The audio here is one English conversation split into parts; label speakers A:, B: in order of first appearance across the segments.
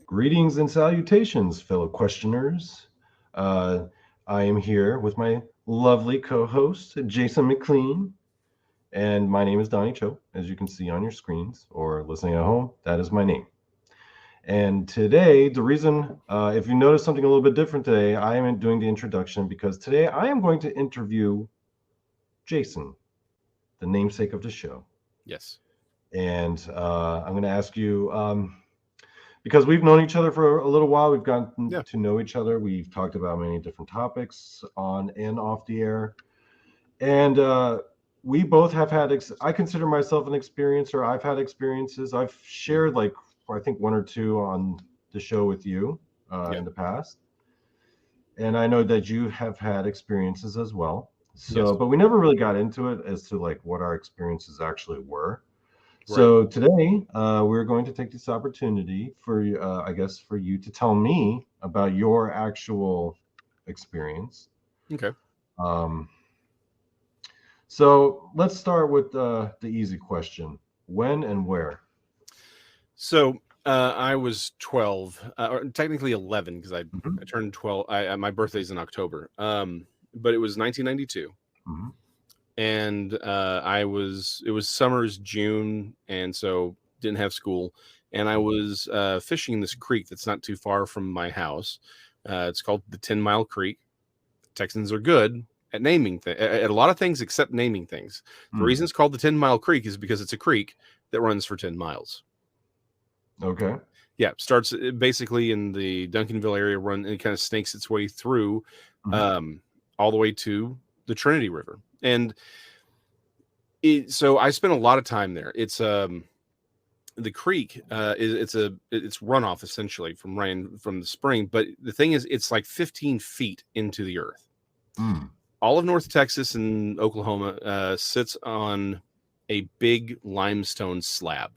A: Greetings and salutations, fellow questioners. Uh, I am here with my lovely co-host, Jason McLean, and my name is Donny Cho, as you can see on your screens or listening at home. That is my name. And today, the reason, if you notice something a little bit different today, I am doing the introduction because today I am going to interview Jason, the namesake of the show.
B: Yes.
A: And I'm going to ask you, because we've known each other for a little while, we've gotten to know each other. We've talked about many different topics on and off the air. And we both have had, I consider myself an experiencer. I've had experiences. I've shared like, I think one or two on the show with you in the past. And I know that you have had experiences as well. So, but we never really got into it as to like what our experiences actually were. Right. So today we're going to take this opportunity for I guess for you to tell me about your actual experience.
B: Okay.
A: So let's start with the easy question: when and where?
B: So I was 12, or technically 11, because I turned 12. My birthday's in October. But it was 1992.
A: Mm-hmm.
B: And it was summer's June, and so didn't have school. And I was fishing in this creek that's not too far from my house. It's called the 10 Mile Creek. Texans are good at naming at a lot of things except naming things. The reason it's called the 10 Mile Creek is because it's a creek that runs for 10 miles.
A: Okay.
B: Yeah, starts basically in the Duncanville area, and it kind of snakes its way through all the way to the Trinity River. And so I spent a lot of time there. It's the creek it's runoff essentially from rain from the spring. But the thing is, it's like 15 feet into the earth. All of North Texas and Oklahoma sits on a big limestone slab.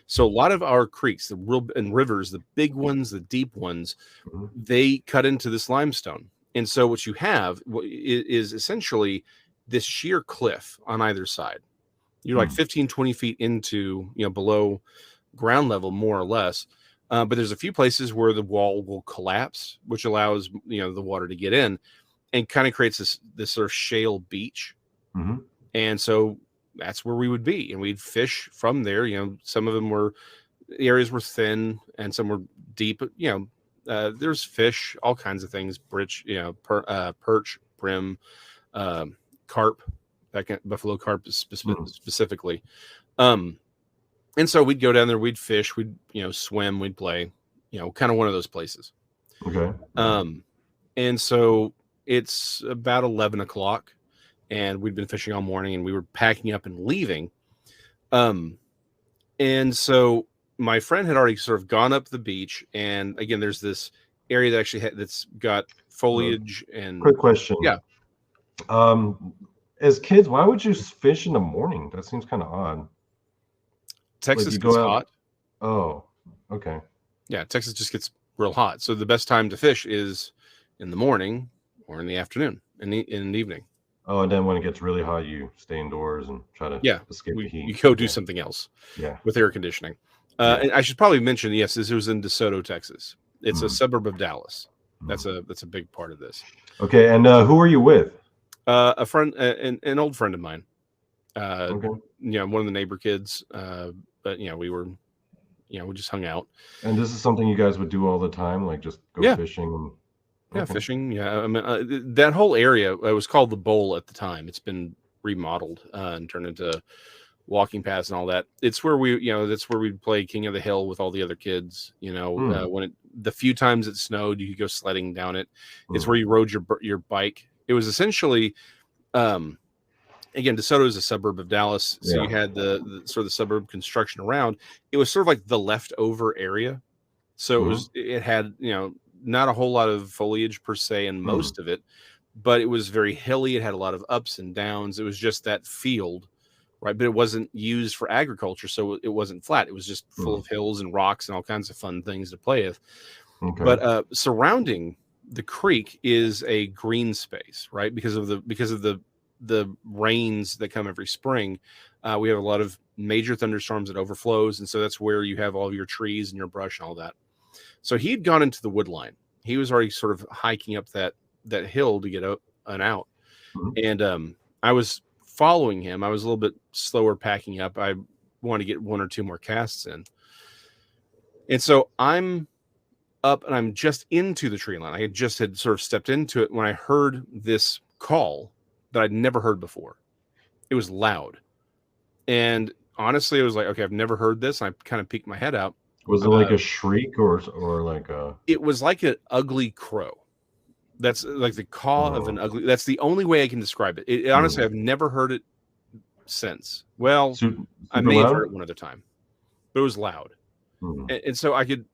B: So a lot of our creeks, and rivers, the big ones, the deep ones, they cut into this limestone. And so what you have is essentially this sheer cliff on either side. You're like 15, 20 feet into, below ground level, more or less. But there's a few places where the wall will collapse, which allows, the water to get in and kind of creates this sort of shale beach. And so that's where we would be. And we'd fish from there. Some of them the areas were thin and some were deep, there's fish, all kinds of things, perch, brim, carp, buffalo carp specifically. And so we'd go down there, we'd fish, we'd, swim, we'd play, kind of one of those places.
A: Okay.
B: And so it's about 11 o'clock and we'd been fishing all morning and we were packing up and leaving. And so my friend had already sort of gone up the beach, and again, there's this area that actually that's got foliage. And
A: quick question.
B: Yeah.
A: As kids, why would you fish in the morning? That seems kind of odd.
B: Texas gets hot.
A: Oh, okay.
B: Yeah, Texas just gets real hot. So the best time to fish is in the morning or in the afternoon, in the evening.
A: Oh, and then when it gets really hot, you stay indoors and try to escape the heat.
B: You go do something else.
A: Yeah.
B: With air conditioning. And I should probably mention, yes, this was in DeSoto, Texas. It's a suburb of Dallas. That's a big part of this.
A: Okay, and who are you with?
B: A friend, an old friend of mine.
A: Okay.
B: One of the neighbor kids. But we were, we just hung out.
A: And this is something you guys would do all the time, like just go fishing and.
B: Yeah, fishing. Yeah, I mean, that whole area, it was called the Bowl at the time. It's been remodeled and turned into walking paths and all that. It's where that's where we'd play King of the Hill with all the other kids. When the few times it snowed, you could go sledding down it. It's where you rode your bike. It was essentially, again, DeSoto is a suburb of Dallas, so you had the sort of the suburb construction around. It was sort of like the leftover area. So it had not a whole lot of foliage per se in most of it, but it was very hilly. It had a lot of ups and downs. It was just that field, right? But it wasn't used for agriculture, so it wasn't flat. It was just full of hills and rocks and all kinds of fun things to play with. Okay. But surrounding the creek is a green space, right? Because of the the rains that come every spring, we have a lot of major thunderstorms that overflows, and so that's where you have all of your trees and your brush and all that. So he'd gone into the wood line. He was already sort of hiking up that hill to get out and out.
A: Mhm.
B: And I was following him. I was a little bit slower packing up. I wanted to get 1 or 2 more casts in. And so I'm up and I'm just into the tree line. I had sort of stepped into it when I heard this call that I'd never heard before. It was loud. And honestly, it was like, okay, I've never heard this. And I kind of peeked my head out.
A: Was it like a shriek or like a?
B: It was like an ugly crow. That's like the caw of an ugly. That's the only way I can describe it. Honestly, I've never heard it since. Well, I may have heard it one other time, but it was loud. And so I could,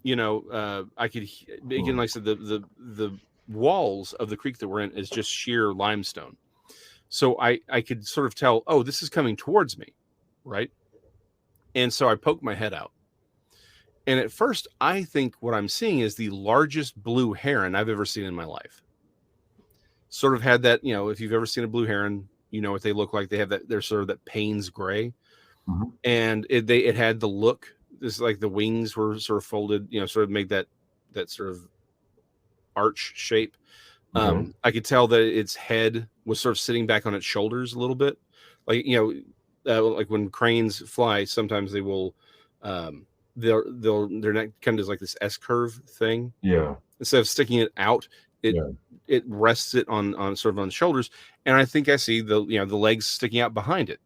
B: I could again, like I said, the walls of the creek that we're in is just sheer limestone. So I could sort of tell, oh, this is coming towards me, right? And so I poked my head out. And at first, I think what I'm seeing is the largest blue heron I've ever seen in my life. Sort of had that, if you've ever seen a blue heron, you know what they look like. They have that, they're sort of that Payne's gray. And it had the look, this like the wings were sort of folded, sort of made that sort of arch shape. I could tell that its head was sort of sitting back on its shoulders a little bit. Like, like when cranes fly, sometimes they will, their neck kind of does like this S curve thing.
A: Yeah.
B: Instead of sticking it out, it rests it on sort of on the shoulders. And I think I see the legs sticking out behind it.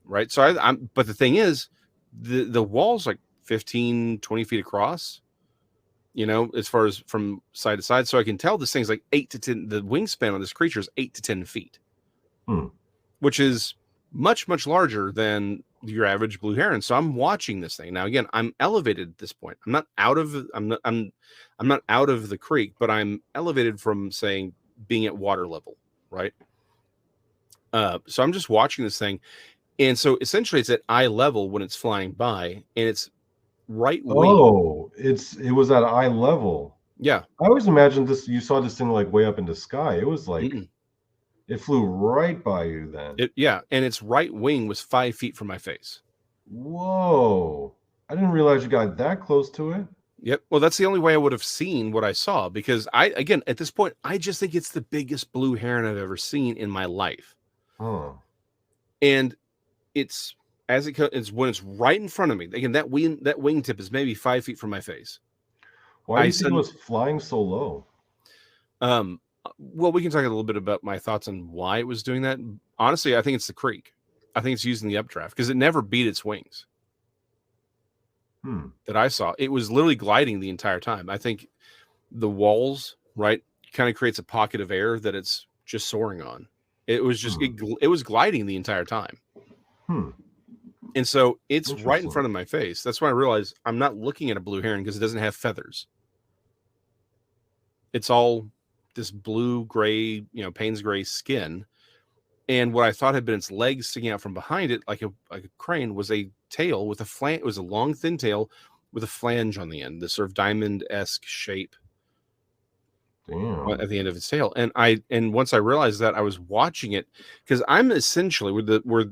B: Right. So but the thing is, the wall's like 15, 20 feet across, as far as from side to side. So I can tell this thing's like 8 to 10, the wingspan on this creature is 8 to 10 feet, which is much, much larger than your average blue heron. So I'm watching this thing. Now, again, I'm elevated at this point. I'm not out of the creek, but I'm elevated from saying being at water level. Right. So I'm just watching this thing. And so essentially it's at eye level when it's flying by, and it's right wing.
A: Oh, it was at eye level.
B: Yeah.
A: I always imagined this. You saw this thing like way up in the sky. It was like it flew right by you then.
B: And its right wing was 5 feet from my face.
A: Whoa. I didn't realize you got that close to it.
B: Yep. Well, that's the only way I would have seen what I saw, because again, at this point, I just think it's the biggest blue heron I've ever seen in my life. And it's when it's right in front of me. Again, that wingtip is maybe 5 feet from my face.
A: Why do you think it was flying so low?
B: Well, we can talk a little bit about my thoughts on why it was doing that. Honestly, I think it's the creek. I think it's using the updraft because it never beat its wings. That I saw. It was literally gliding the entire time. I think the walls, right, kind of creates a pocket of air that it's just soaring on. It was just it was gliding the entire time. And so it's right in front of my face. That's why I realized I'm not looking at a blue heron because it doesn't have feathers. It's all this blue gray, Payne's gray skin. And what I thought had been its legs sticking out from behind it, like a crane, was a tail with a flange. It was a long, thin tail with a flange on the end, this sort of diamond-esque shape.
A: Damn.
B: At the end of its tail. And once I realized that, I was watching it because I'm essentially where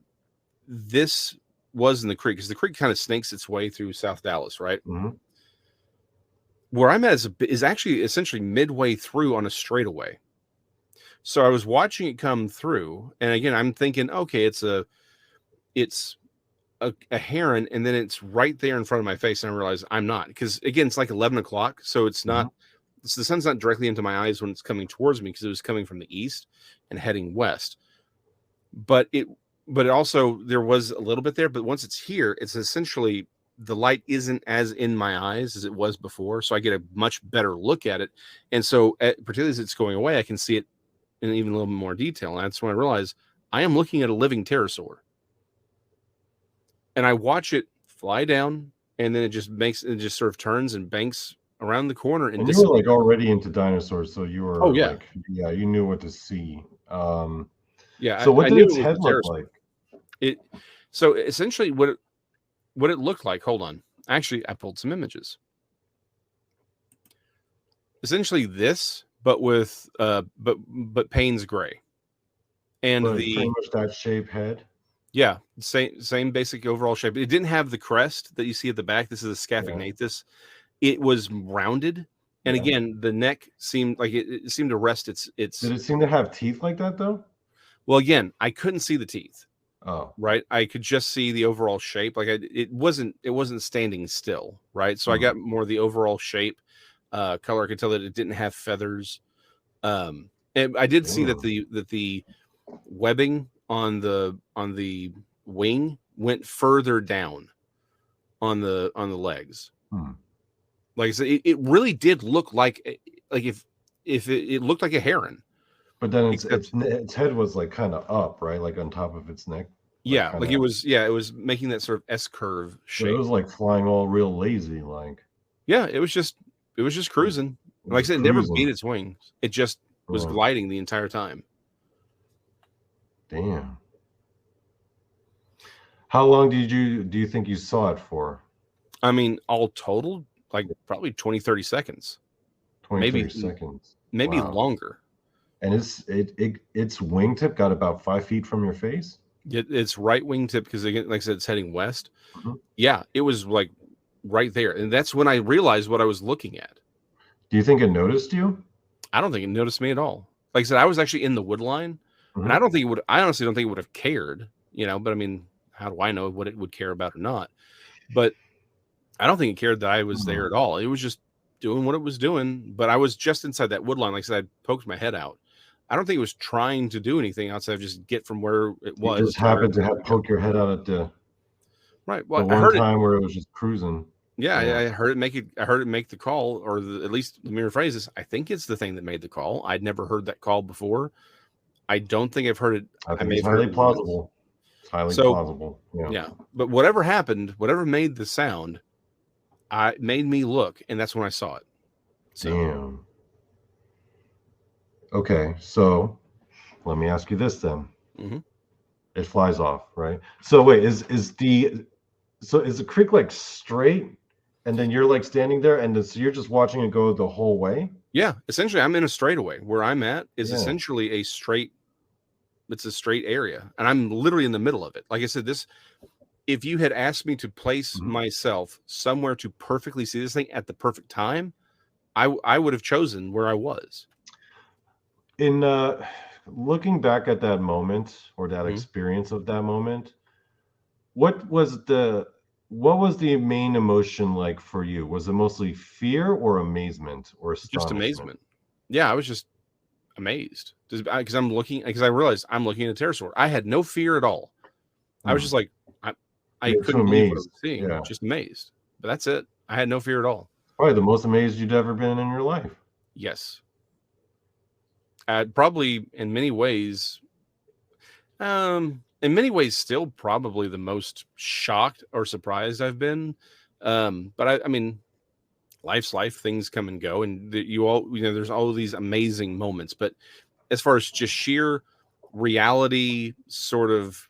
B: this was in the creek, because the creek kind of snakes its way through South Dallas, right? Where I'm at is actually essentially midway through on a straightaway. So I was watching it come through, and again, I'm thinking, okay, it's a heron, and then it's right there in front of my face, and I realize I'm not, because again, it's like 11 o'clock, so it's not. The sun's not directly into my eyes when it's coming towards me, because it was coming from the east and heading west. But it also, there was a little bit there, but once it's here, it's essentially, the light isn't as in my eyes as it was before, so I get a much better look at it. And so, particularly as it's going away, I can see it in even a little more detail. And that's when I realize I am looking at a living pterosaur. And I watch it fly down, and then it just sort of turns and banks around the corner.
A: And you were like already into dinosaurs, so you were
B: like,
A: you knew what to see.
B: Yeah.
A: So what did its head look like?
B: So essentially what it looked like. Hold on. Actually, I pulled some images. Essentially this, but with but Payne's gray. And
A: but pretty much that shape head.
B: Yeah, same basic overall shape. It didn't have the crest that you see at the back. This is a Scaphognathus. It was rounded, and again, the neck seemed like it seemed to rest its.
A: Did it seem to have teeth like that though?
B: Well, again, I couldn't see the teeth.
A: Oh,
B: right. I could just see the overall shape. Like it wasn't standing still, right? So I got more of the overall shape, color. I could tell that it didn't have feathers. And I did see that the webbing on the wing went further down on the legs. Like I said, it really did look like if it looked like a heron.
A: But then its head was like kind of up, right? Like on top of its neck.
B: Yeah, like it was making that sort of S curve shape.
A: So it was like flying all real lazy, like.
B: Yeah, it was just cruising. Like I said, it never beat its wings. It just was gliding the entire time.
A: Damn. How long do you think you saw it for?
B: I mean, all totaled, like probably 20, 30 seconds.
A: 30 seconds.
B: Maybe longer.
A: And its wingtip got about 5 feet from your face?
B: It's right wingtip, because again, like I said, it's heading west. Yeah, it was like right there. And that's when I realized what I was looking at.
A: Do you think it noticed you?
B: I don't think it noticed me at all. Like I said, I was actually in the wood line. And I honestly don't think it would have cared, but I mean, how do I know what it would care about or not? But I don't think it cared that I was there at all. It was just doing what it was doing. But I was just inside that wood line. Like I said, I poked my head out. I don't think it was trying to do anything outside of just get from where it was.
A: You just happened to have poke your head out at the
B: Well,
A: the one time where it was just cruising.
B: Yeah, I heard it make it. I heard it make the call, or at least let me rephrase this. I think it's the thing that made the call. I'd never heard that call before. I don't think I've heard it.
A: I think it's highly plausible. It's highly plausible.
B: Yeah. But whatever happened, whatever made the sound, made me look, and that's when I saw it. So.
A: Damn. Okay, so let me ask you this then. It flies off, right? So wait, is the creek like straight, and then you're like standing there, and so you're just watching it go the whole way?
B: Yeah, essentially, I'm in a straightaway. Where I'm at is essentially a straight. It's a straight area, and I'm literally in the middle of it. Like I said, if you had asked me to place myself somewhere to perfectly see this thing at the perfect time, I would have chosen where I was.
A: In looking back at that moment, or that experience of that moment, what was the main emotion like for you? Was it mostly fear or amazement or astonishment?
B: Just amazement. Yeah, I was just amazed because I realized I'm looking at a pterosaur. I had no fear at all. I was just like, I couldn't believe what I was seeing. Just amazed. But that's it. I had no fear at all.
A: Probably the most amazed you'd ever been in your life.
B: Yes. Probably in many ways, still probably the most shocked or surprised I've been. But I mean, life's life, things come and go, and there's all these amazing moments. But as far as just sheer reality, sort of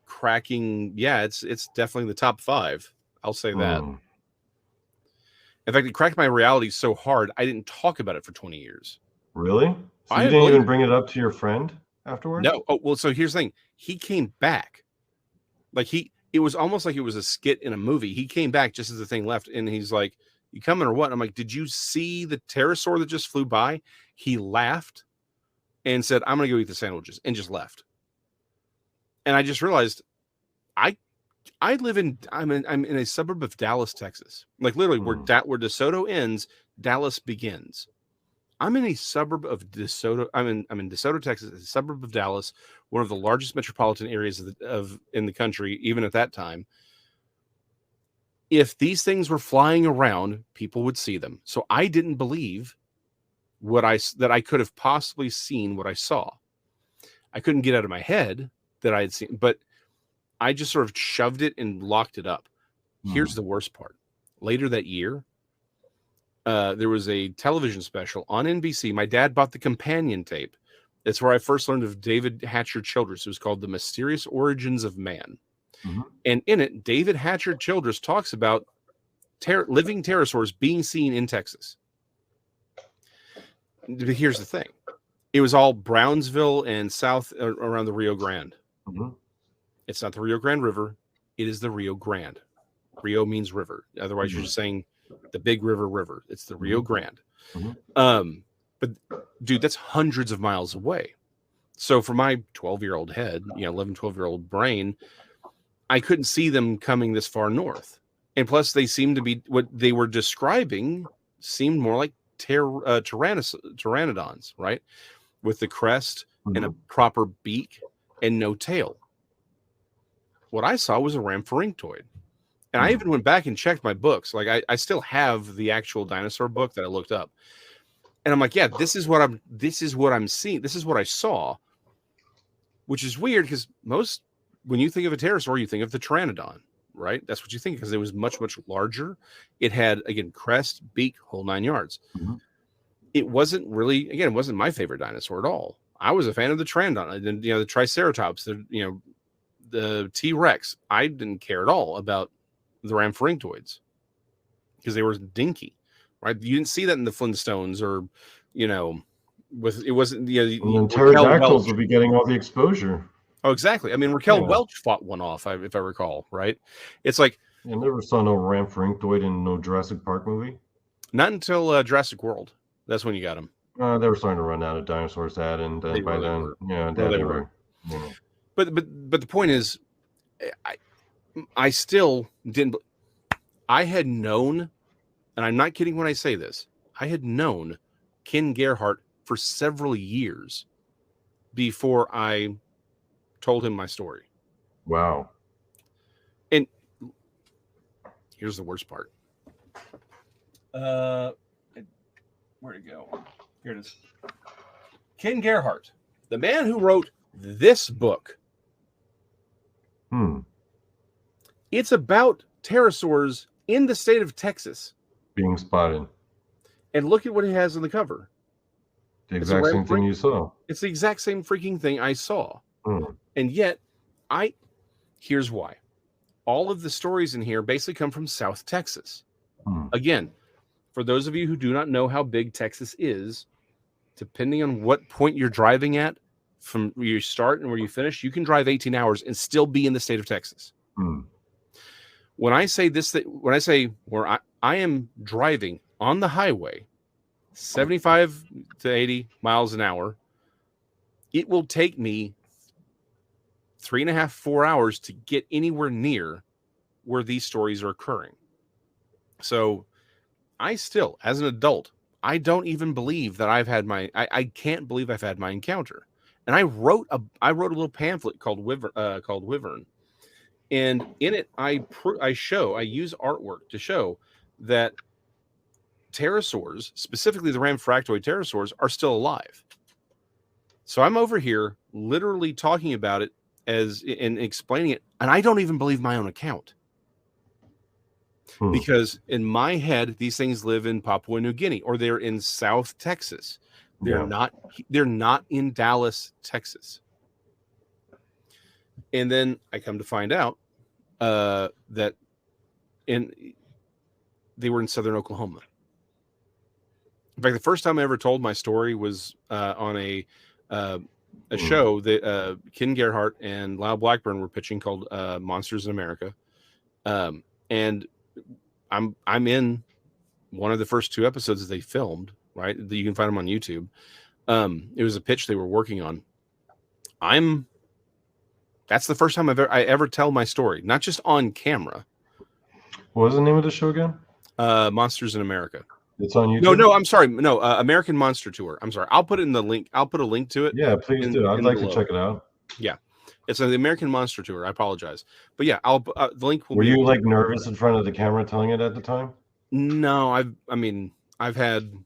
B: cracking, it's definitely the top 5. I'll say that. In fact, it cracked my reality so hard I didn't talk about it for 20 years.
A: Really? So you didn't even bring it up to your friend afterwards?
B: No. Oh, well, so here's the thing. He came back. Like it was almost like it was a skit in a movie. He came back just as the thing left, and he's like, "You coming or what?" I'm like, "Did you see the pterosaur that just flew by?" He laughed and said, "I'm going to go eat the sandwiches," and just left. And I just realized I'm in a suburb of Dallas, Texas. Like literally where DeSoto ends, Dallas begins. I'm in a suburb of DeSoto. I'm in DeSoto, Texas, a suburb of Dallas, one of the largest metropolitan areas in the country, even at that time. If these things were flying around, people would see them. So I didn't believe that I could have possibly seen what I saw. I couldn't get out of my head that I had seen, but I just sort of shoved it and locked it up. Here's the worst part. Later that year, there was a television special on NBC. My dad bought the companion tape. It's where I first learned of David Hatcher Childress. It was called The Mysterious Origins of Man. And in it, David Hatcher Childress talks about living pterosaurs being seen in Texas. But here's the thing. It was all Brownsville and south around the Rio Grande.
A: Mm-hmm.
B: It's not the Rio Grande River. It is the Rio Grande. Rio means river. Otherwise, you're just saying the big river. It's the Rio Grande.
A: Mm-hmm.
B: But dude, that's hundreds of miles away. So for my 12-year-old head, 11, 12-year-old brain, I couldn't see them coming this far north. And plus, they seemed to be, what they were describing seemed more like pteranodons, right? With the crest and a proper beak and no tail. What I saw was a rhampharyncoid. And I even went back and checked my books. Like I still have the actual dinosaur book that I looked up. And I'm like, yeah, this is what I'm seeing. This is what I saw. Which is weird because when you think of a pterosaur, you think of the pteranodon, right? That's what you think because it was much, much larger. It had, again, crest, beak, whole 9 yards.
A: Mm-hmm.
B: It wasn't really, again, it wasn't my favorite dinosaur at all. I was a fan of the pteranodon, and the Triceratops, the T-Rex. I didn't care at all about the rhampharyncoids because they were dinky, right? You didn't see that in the Flintstones or, it wasn't
A: and then pterodactyls will be getting all the exposure.
B: Oh, exactly. I mean, Raquel Welch fought one off, if I recall, right? It's like
A: I never saw no rhampharyncoid in no Jurassic Park movie.
B: Not until Jurassic World. That's when you got them.
A: They were starting to run out of dinosaurs, and by then,
B: they were. Yeah. But the point is, I still didn't. I had known, and I'm not kidding when I say this. I had known Ken Gerhart for several years before I told him my story.
A: Wow.
B: And here's the worst part. Where'd it go? Here it is. Ken Gerhart, the man who wrote this book. It's about pterosaurs in the state of Texas
A: being spotted.
B: And look at what it has on the cover.
A: The exact same thing you saw.
B: It's the exact same freaking thing I saw. And yet, here's why. All of the stories in here basically come from South Texas. Again, for those of you who do not know how big Texas is, depending on what point you're driving at, from where you start and where you finish, you can drive 18 hours and still be in the state of Texas. When I say where I am driving on the highway, 75 to 80 miles an hour, it will take me 3.5, 4 hours to get anywhere near where these stories are occurring. So I still, as an adult, I don't even believe that I can't believe I've had my encounter. And I wrote a little pamphlet called Wyvern. And in it, I use artwork to show that pterosaurs, specifically the rhampharyncoid pterosaurs, are still alive. So I'm over here literally talking about it and explaining it, and I don't even believe my own account. Because in my head, these things live in Papua New Guinea, or they're in South Texas. They're not in Dallas, Texas. And then I come to find out that they were in southern Oklahoma. In fact, the first time I ever told my story was on a show that Ken Gerhart and Lyle Blackburn were pitching called Monsters in America. And I'm in one of the first 2 episodes that they filmed, right? You can find them on YouTube. It was a pitch they were working on. That's the first time I ever tell my story, not just on camera.
A: What was the name of the show again?
B: Monsters in America.
A: It's on YouTube.
B: No, I'm sorry. No, American Monster Tour. I'm sorry. I'll put it in the link. I'll put a link to it.
A: Yeah, please do. I'd like to check it out.
B: Yeah, it's the American Monster Tour. I apologize, but yeah, I'll the link will.
A: Were you like nervous in front of the camera telling it at the time?
B: No, I've been in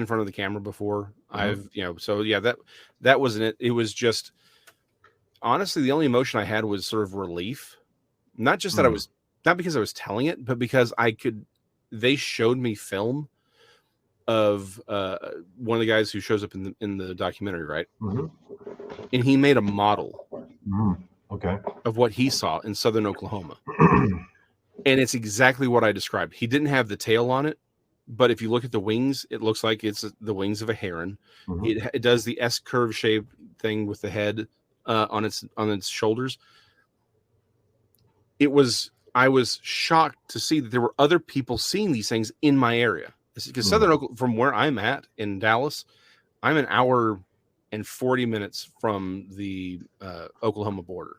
B: front of the camera before. So yeah, that wasn't it. It was just, honestly, the only emotion I had was sort of relief. Not just that not because I was telling it, but because they showed me film of one of the guys who shows up in the documentary, right? And he made a model of what he saw in southern Oklahoma. And it's exactly what I described. He didn't have the tail on it. but if you look at the wings, it looks like it's the wings of a heron.
A: Mm-hmm.
B: It does the S curve shape thing with the head on its shoulders. I was shocked to see that there were other people seeing these things in my area. Because Southern Oklahoma, from where I'm at in Dallas, I'm an hour and 40 minutes from the Oklahoma border.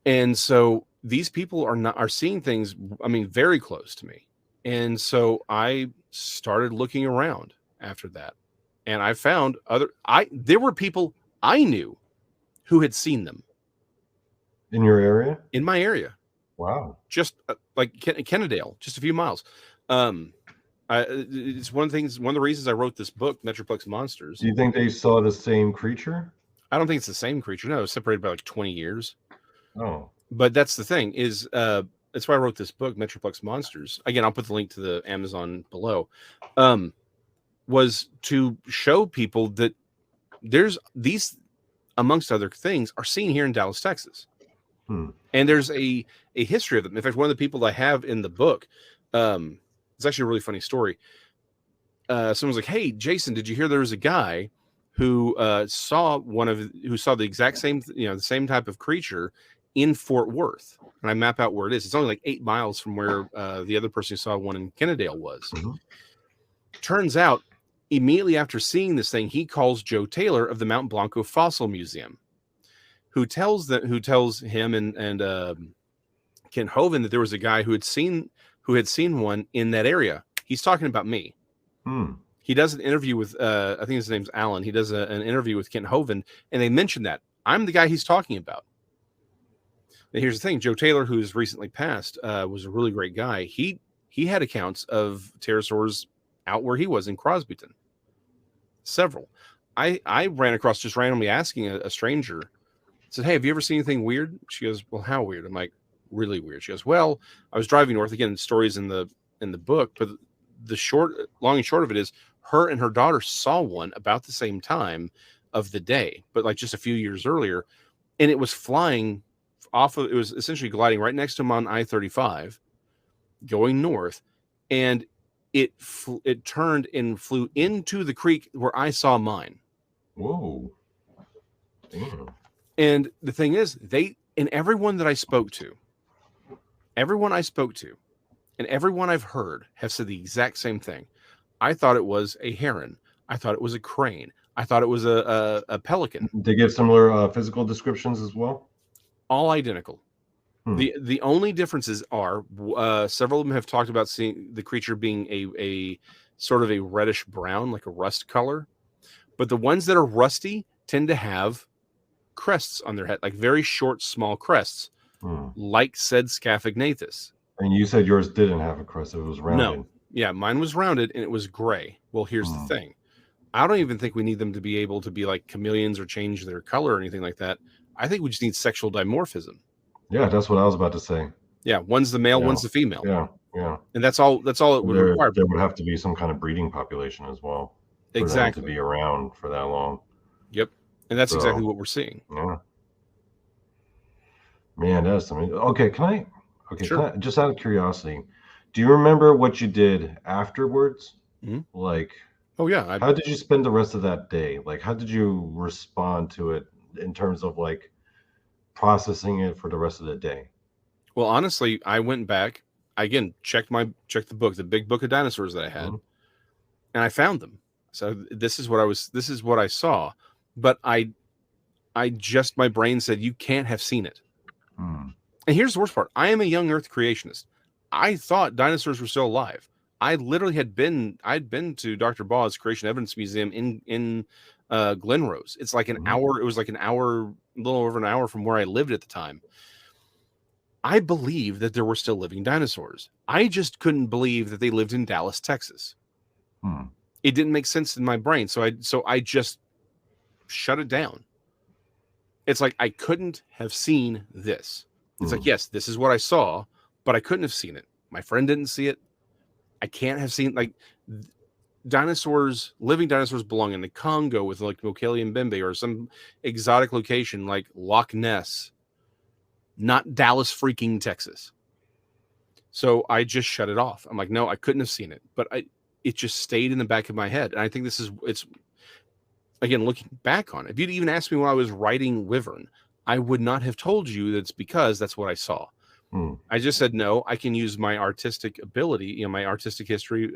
B: And so these people are seeing things, I mean, very close to me. And so I started looking around after that. And I found there were people I knew who had seen them.
A: In your area?
B: In my area.
A: Wow.
B: Just like Kennedale, just a few miles. It's one of the reasons I wrote this book, Metroplex Monsters.
A: Do you think they saw the same creature?
B: I don't think it's the same creature. No, it's separated by like 20 years.
A: Oh.
B: But that's the thing is, that's why I wrote this book, Metroplex Monsters. Again, I'll put the link to the Amazon below. Was to show people that there's these, amongst other things, are seen here in Dallas, Texas. And there's a history of them. In fact, one of the people I have in the book, it's actually a really funny story. Someone's like, "Hey, Jason, did you hear there was a guy who saw the exact same, the same type of creature in Fort Worth?" And I map out where it is. It's only like 8 miles from where the other person who saw one in Kennedale was. Turns out, immediately after seeing this thing, he calls Joe Taylor of the Mount Blanco Fossil Museum, who tells him and Kent Hovind that there was a guy who had seen one in that area. He's talking about me. He does an interview with I think his name's Alan. He does an interview with Kent Hovind, and they mention that I'm the guy he's talking about. And here's the thing: Joe Taylor, who's recently passed, was a really great guy. He had accounts of pterosaurs out where he was in Crosbyton. Several. I ran across just randomly asking a stranger. Said, "Hey, have you ever seen anything weird?" She goes, "Well, how weird?" I'm like, "Really weird." She goes, "Well, I was driving north." Again, stories in the book, but the long and short of it is, her and her daughter saw one about the same time of the day, but like just a few years earlier, and it was flying off of. It was essentially gliding right next to them on I-35, going north, and it turned and flew into the creek where I saw mine.
A: Whoa. Damn.
B: And the thing is, everyone I spoke to, and everyone I've heard have said the exact same thing. I thought it was a heron. I thought it was a crane. I thought it was a pelican.
A: They give similar physical descriptions as well?
B: All identical. The only differences are several of them have talked about seeing the creature being a sort of a reddish brown, like a rust color. But the ones that are rusty tend to have crests on their head, like very short, small crests, like said Scaphognathus.
A: And you said yours didn't have a crest; it was rounded.
B: No, yeah, mine was rounded and it was gray. Well, here's the thing: I don't even think we need them to be able to be like chameleons or change their color or anything like that. I think we just need sexual dimorphism.
A: Yeah, that's what I was about to say.
B: Yeah, one's the male, one's the female.
A: Yeah.
B: And that's all it would require.
A: There would have to be some kind of breeding population as well.
B: Exactly.
A: To be around for that long.
B: Yep. And that's exactly what we're seeing.
A: Yeah. Man, that's amazing. Okay, sure. Just out of curiosity, do you remember what you did afterwards? Like,
B: oh yeah.
A: How did you spend the rest of that day? Like, how did you respond to it in terms of like processing it for the rest of the day?
B: Well, honestly, I went back, again, checked the book, the big book of dinosaurs that I had, and I found them. So this is what I saw, but my brain said, you can't have seen it. And here's the worst part. I am a young earth creationist. I thought dinosaurs were still alive. I literally I'd been to Dr. Baugh's Creation Evidence Museum in Glen Rose. It's like an hour. It was like an hour, a little over an hour from where I lived at the time. I believe that there were still living dinosaurs. I just couldn't believe that they lived in Dallas, Texas. It didn't make sense in my brain. So I just shut it down. It's like I couldn't have seen this. It's like, yes, this is what I saw, but I couldn't have seen it. My friend didn't see it. I can't have seen, like, living dinosaurs belong in the Congo with like Mokele and Bembe, or some exotic location like Loch Ness, not Dallas freaking Texas. So I just shut it off. I'm like, no, I couldn't have seen it, but it just stayed in the back of my head. And I think it's again, looking back on it. If you'd even asked me when I was writing Wyvern, I would not have told you that it's because that's what I saw. I just said, no, I can use my artistic ability, my artistic history,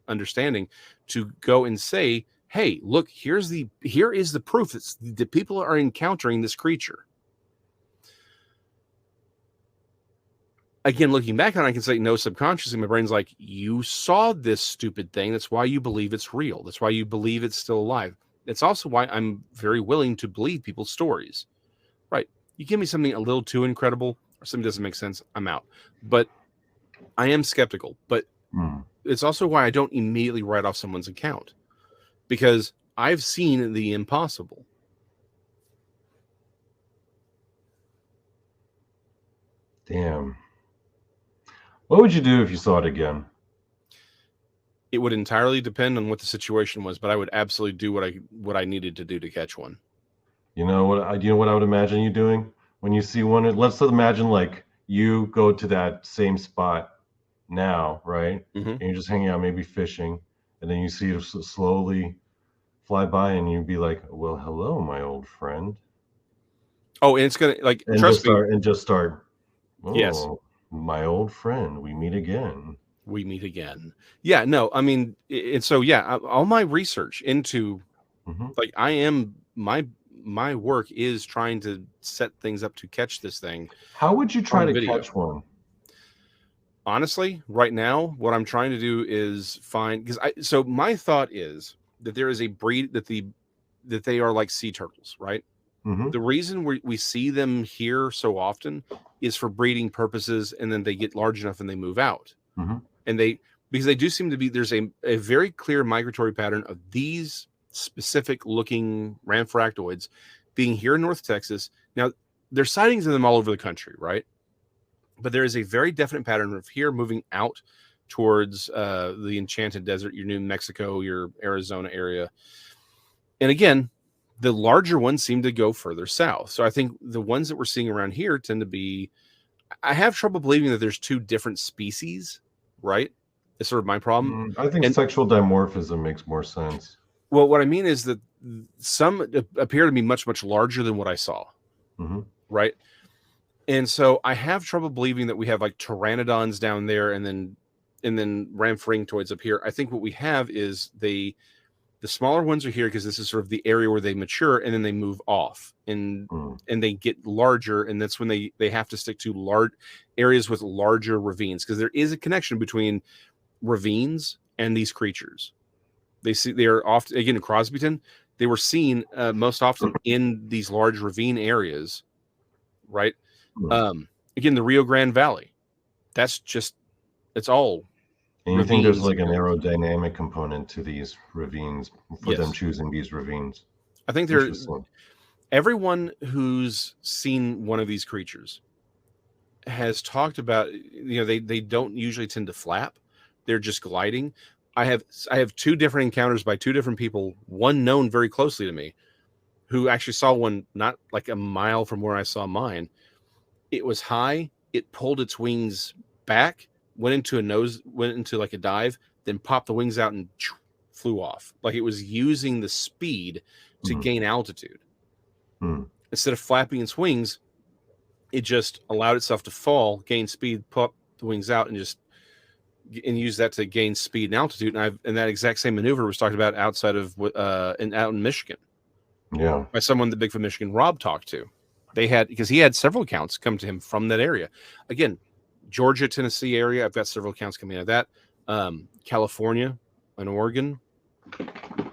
B: understanding to go and say, hey, look, here is the proof that people are encountering this creature. Again, looking back on it, I can say, no, subconsciously, my brain's like, you saw this stupid thing. That's why you believe it's real. That's why you believe it's still alive. It's also why I'm very willing to believe people's stories. Right. You give me something a little too incredible or something doesn't make sense, I'm out. But I am skeptical. But it's also why I don't immediately write off someone's account. Because I've seen the impossible.
A: Damn. What would you do if you saw it again?
B: It would entirely depend on what the situation was, but I would absolutely do what I needed to do to catch one.
A: You know what I would imagine you doing when you see one? Let's imagine like you go to that same spot now, right? And you're just hanging out, maybe fishing, and then you see it slowly fly by, and you'd be like, "Well, hello, my old friend."
B: Oh, and it's gonna
A: just start. Oh,
B: yes,
A: my old friend, we meet again.
B: We meet again. Yeah, no, I mean, and so yeah, all my research into like I am my work is trying to set things up to catch this thing.
A: How would you try to catch one?
B: Honestly, right now, what I'm trying to do is find so my thought is that there is a breed that they are like sea turtles, right? The reason we see them here so often is for breeding purposes, and then they get large enough and they move out. And because they do seem to be, there's a very clear migratory pattern of these specific looking ramphoractoids being here in North Texas. Now, there's sightings of them all over the country, right? But there is a very definite pattern of here moving out towards the Enchanted Desert, your New Mexico, your Arizona area. And again, the larger ones seem to go further south. So I think the ones that we're seeing around here tend to be, I have trouble believing that there's two different species, right? It's sort of my problem.
A: I think sexual dimorphism makes more sense.
B: Well, what I mean is that some appear to be much, much larger than what I saw, right? And so I have trouble believing that we have like pteranodons down there and then ramphoractoids up here. I think what we have is the smaller ones are here because this is sort of the area where they mature, and then they move off and they get larger, and that's when they have to stick to large areas with larger ravines, because there is a connection between ravines and these creatures. They are often, again, in Crosbyton, they were seen most often in these large ravine areas, right? Again, the Rio Grande Valley, it's all.
A: And you think there's like an aerodynamic component to these ravines for them choosing these ravines?
B: I think everyone who's seen one of these creatures has talked about, they don't usually tend to flap. They're just gliding. I have two different encounters by two different people, one known very closely to me, who actually saw one not like a mile from where I saw mine. It was high. It pulled its wings back, went into like a dive, then popped the wings out and flew off. Like it was using the speed to gain altitude. Instead of flapping its wings, it just allowed itself to fall, gain speed, pop the wings out, and use that to gain speed and altitude. And that exact same maneuver was talked about outside of out in Michigan.
A: Yeah, by
B: someone that Bigfoot Michigan Rob talked to. Because he had several accounts come to him from that area. Again, Georgia, Tennessee area, I've got several accounts coming out of that. California and Oregon,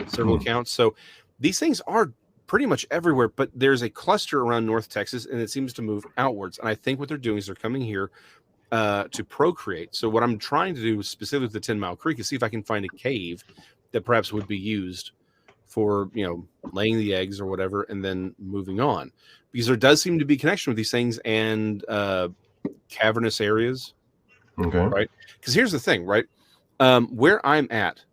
B: several accounts. So these things are pretty much everywhere, but there's a cluster around North Texas, and it seems to move outwards. And I think what they're doing is they're coming here to procreate. So what I'm trying to do specifically with the 10 Mile Creek is see if I can find a cave that perhaps would be used for, laying the eggs or whatever, and then moving on. Because there does seem to be connection with these things and cavernous areas.
A: Okay.
B: Right? Because here's the thing, right? Where I'm at,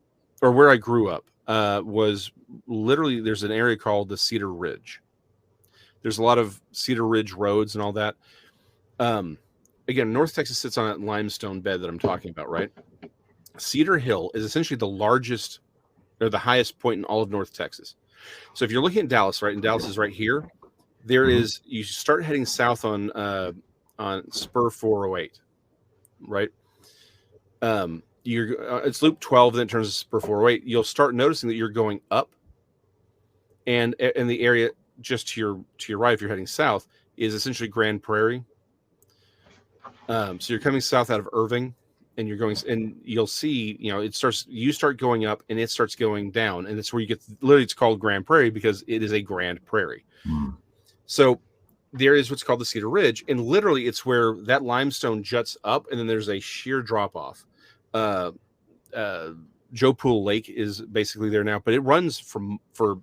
B: or where I grew up, was literally, there's an area called the Cedar Ridge. There's a lot of Cedar Ridge roads and all that. again, North Texas sits on that limestone bed that I'm talking about, right? Cedar Hill is essentially the largest or the highest point in all of North Texas. So if you're looking at Dallas, right, and Dallas is right here, there is, you start heading south on Spur 408, right? It's Loop 12, then it turns to Spur 408. You'll start noticing that you're going up, and in the area just to your right, if you're heading south, is essentially Grand Prairie. So you're coming south out of Irving, and you're going, and you'll see, you start going up, and it starts going down, and it's where you get, literally, it's called Grand Prairie because it is a grand prairie. So there is what's called the Cedar Ridge, and literally it's where that limestone juts up, and then there's a sheer drop off. Joe Pool Lake is basically there now, but it runs for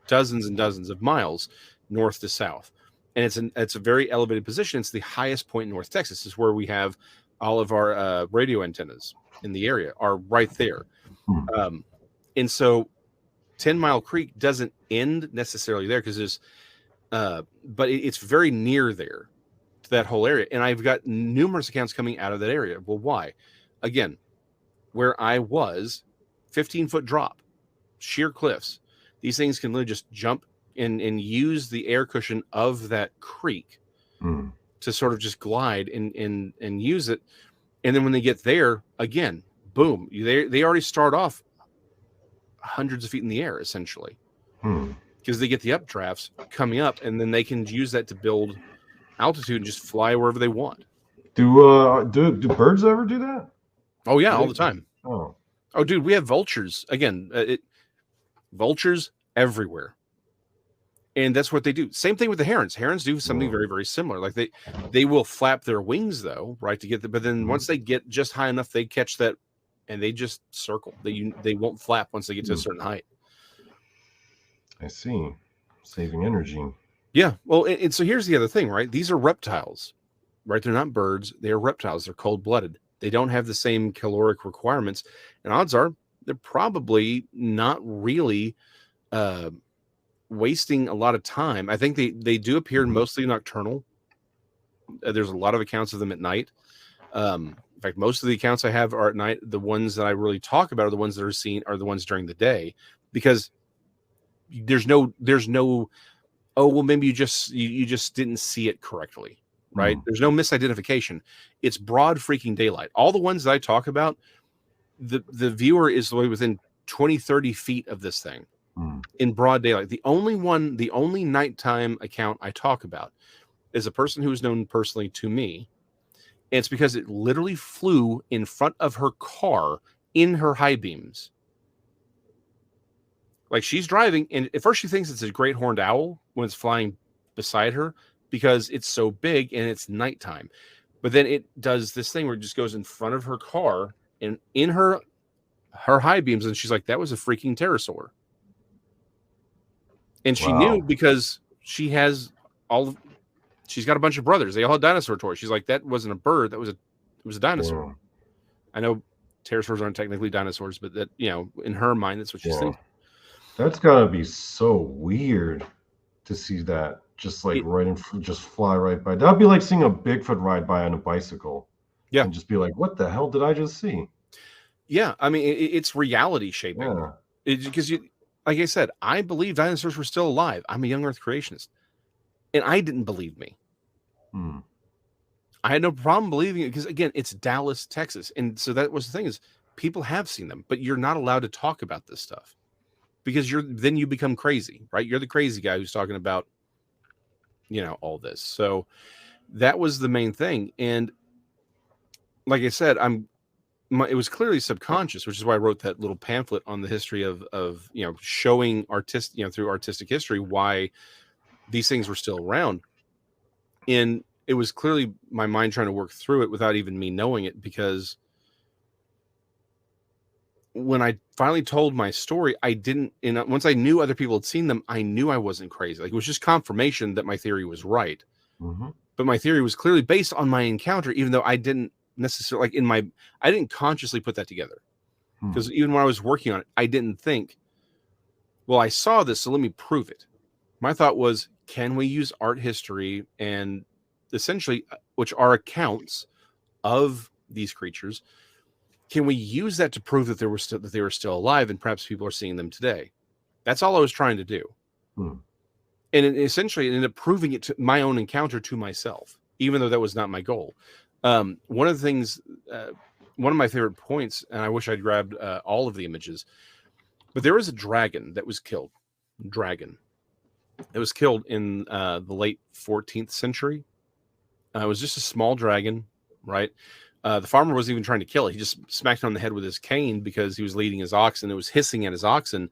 B: dozens and dozens of miles north to south, and it's a very elevated position. It's the highest point in North Texas. Is where we have all of our radio antennas in the area are right there. And so 10 Mile Creek doesn't end necessarily there because there's but it's very near there to that whole area. And I've got numerous accounts coming out of that area. Well, why? Again, where I was, 15-foot drop, sheer cliffs. These things can literally just jump and use the air cushion of that creek to sort of just glide and use it. And then when they get there, again, boom, they already start off hundreds of feet in the air, essentially. Because they get the updrafts coming up, and then they can use that to build altitude and just fly wherever they want.
A: Do birds ever do that?
B: Oh yeah, all the time.
A: Oh,
B: dude, we have vultures again. Vultures everywhere, and that's what they do. Same thing with the herons. Herons do something very, very similar. Like they will flap their wings though, right, to get the. But then once they get just high enough, they catch that, and they just circle. They won't flap once they get to a certain height.
A: I see. Saving energy. Yeah.
B: Well, and so here's the other thing, right? These are reptiles, right? They're not birds. They are reptiles. They're cold-blooded. They don't have the same caloric requirements. And odds are they're probably not really wasting a lot of time. I think they do appear mostly nocturnal. There's a lot of accounts of them at night. In fact, most of the accounts I have are at night. The ones that I really talk about are the ones that are seen are the ones during the day, because there's no oh well, maybe you just didn't see it correctly, right? There's no misidentification. It's broad freaking daylight. All the ones that I talk about, the viewer is within 20-30 feet of this thing in broad daylight. The only nighttime account I talk about is a person who is known personally to me, and it's because it literally flew in front of her car in her high beams. Like, she's driving, and at first she thinks it's a great horned owl when it's flying beside her because it's so big and it's nighttime. But then it does this thing where it just goes in front of her car and in her high beams, and she's like, that was a freaking pterosaur. And she knew because she's got a bunch of brothers. They all had dinosaur toys. She's like, that wasn't a bird. It was a dinosaur. Wow. I know pterosaurs aren't technically dinosaurs, but that, in her mind, that's what she's thinking.
A: That's gotta be so weird to see that just like just fly right by. That'd be like seeing a Bigfoot ride by on a bicycle. Yeah, and just be like, "What the hell did I just see?"
B: Yeah, I mean, it's reality shaping. Yeah. Because like I said, I believe dinosaurs were still alive. I'm a young Earth creationist, and I didn't believe me. I had no problem believing it because, again, it's Dallas, Texas, and so that was the thing, is people have seen them, but you're not allowed to talk about this stuff. Because then you become crazy, right? You're the crazy guy who's talking about, all this. So that was the main thing. And like I said, it was clearly subconscious, which is why I wrote that little pamphlet on the history of showing through artistic history why these things were still around. And it was clearly my mind trying to work through it without even me knowing it, because when I finally told my story, once I knew other people had seen them, I knew I wasn't crazy. Like, it was just confirmation that my theory was right. But my theory was clearly based on my encounter, even though I didn't necessarily I didn't consciously put that together. Because even when I was working on it, I didn't think, well, I saw this, so let me prove it. My thought was, can we use art history and essentially which are accounts of these creatures, can we use that to prove that they were still alive, and perhaps people are seeing them today? That's all I was trying to do. And essentially it ended up proving it to my own encounter to myself, even though that was not my goal. One of the things, one of my favorite points, and I wish I'd grabbed all of the images, but there was a dragon that was killed. It was killed in the late 14th century. It was just a small dragon, right? The farmer wasn't even trying to kill it. He just smacked it on the head with his cane because he was leading his oxen. It was hissing at his oxen,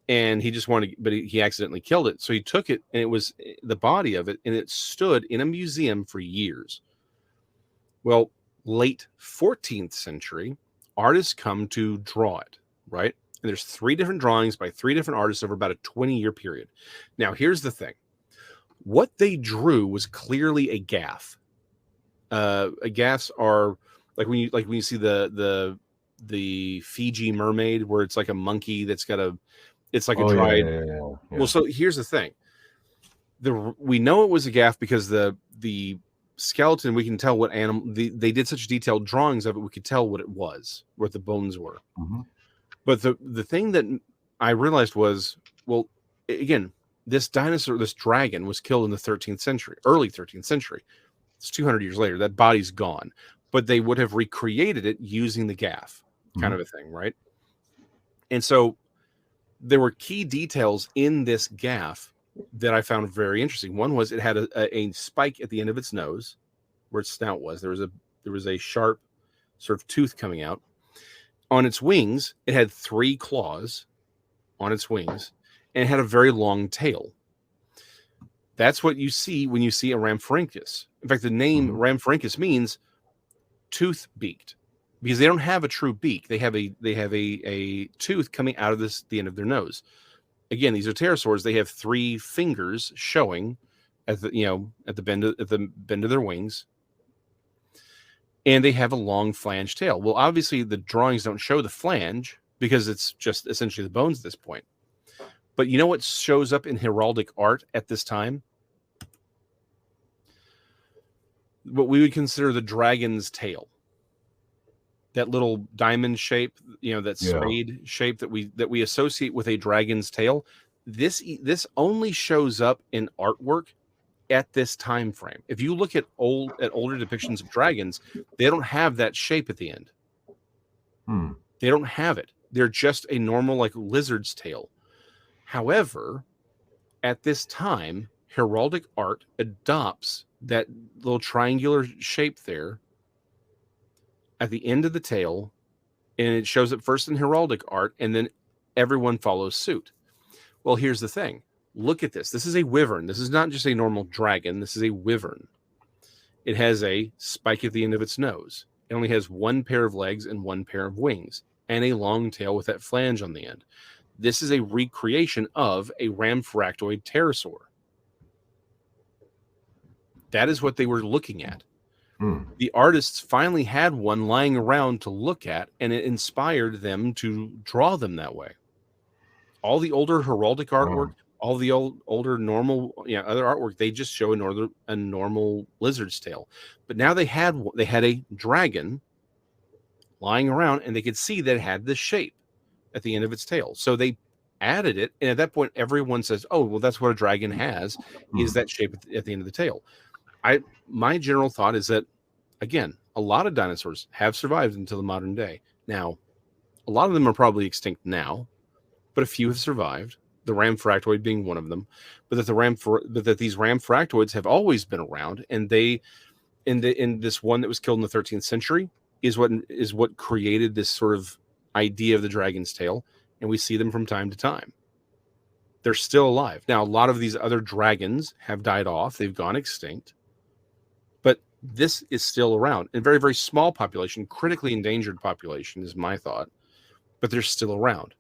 B: and he just wanted, but he accidentally killed it. So he took it, and it was the body of it, and it stood in a museum for years. Well, late 14th century, artists come to draw it, right? And there's 3 different drawings by 3 different artists over about a 20-year period. Now, here's the thing. What they drew was clearly a gaff. Gaffs are like when you see the Fiji mermaid, where it's like a monkey that's got it's like a dried. Yeah. Well, so here's the thing. We know it was a gaff because the skeleton, we can tell what animal they did such detailed drawings of it. We could tell what it was, what the bones were. But the thing that I realized was, well, again, this dragon was killed in the 13th century, early 13th century. It's 200 years later. That body's gone, but they would have recreated it using the gaff, kind of a thing, right? And so there were key details in this gaff that I found very interesting. One was it had a spike at the end of its nose, where its snout was. There was a sharp sort of tooth coming out. On its wings, it had 3 claws on its wings, and it had a very long tail. That's what you see when you see a Rhamphorhynchus. In fact, the name Rhamphorhynchus means tooth-beaked, because they don't have a true beak. They have a tooth coming out of the end of their nose. Again, these are pterosaurs. They have 3 fingers showing at the bend of their wings, and they have a long flange tail. Well, obviously, the drawings don't show the flange because it's just essentially the bones at this point. But you know what shows up in heraldic art at this time? What we would consider the dragon's tail. That little diamond shape, that spade shape that we associate with a dragon's tail. This only shows up in artwork at this time frame. If you look at older depictions of dragons, they don't have that shape at the end. They don't have it. They're just a normal, like, lizard's tail. However, at this time, heraldic art adopts that little triangular shape there at the end of the tail, and it shows up first in heraldic art, and then everyone follows suit. Well, here's the thing. Look at this. This is a wyvern. This is not just a normal dragon. This is a wyvern. It has a spike at the end of its nose. It only has 1 pair of legs and 1 pair of wings, and a long tail with that flange on the end. This is a recreation of a rhamphorhynchoid pterosaur. That is what they were looking at. The artists finally had one lying around to look at, and it inspired them to draw them that way. All the older heraldic artwork, all the older normal, other artwork, they just show a normal lizard's tail. But now they had a dragon lying around, and they could see that it had this shape at the end of its tail. So they added it, and at that point, everyone says, "Oh, well, that's what a dragon has, is that shape at the end of the tail." My general thought is that, again, a lot of dinosaurs have survived until the modern day. Now, a lot of them are probably extinct now, but a few have survived. The rhamphorhynchoid being one of them, but that these rhamphorhynchoids have always been around, and they, in this one that was killed in the 13th century, is what created this sort of idea of the dragon's tail, and we see them from time to time. They're still alive. Now, a lot of these other dragons have died off; they've gone extinct. But this is still around. A very, very small population, critically endangered population is my thought, but they're still around.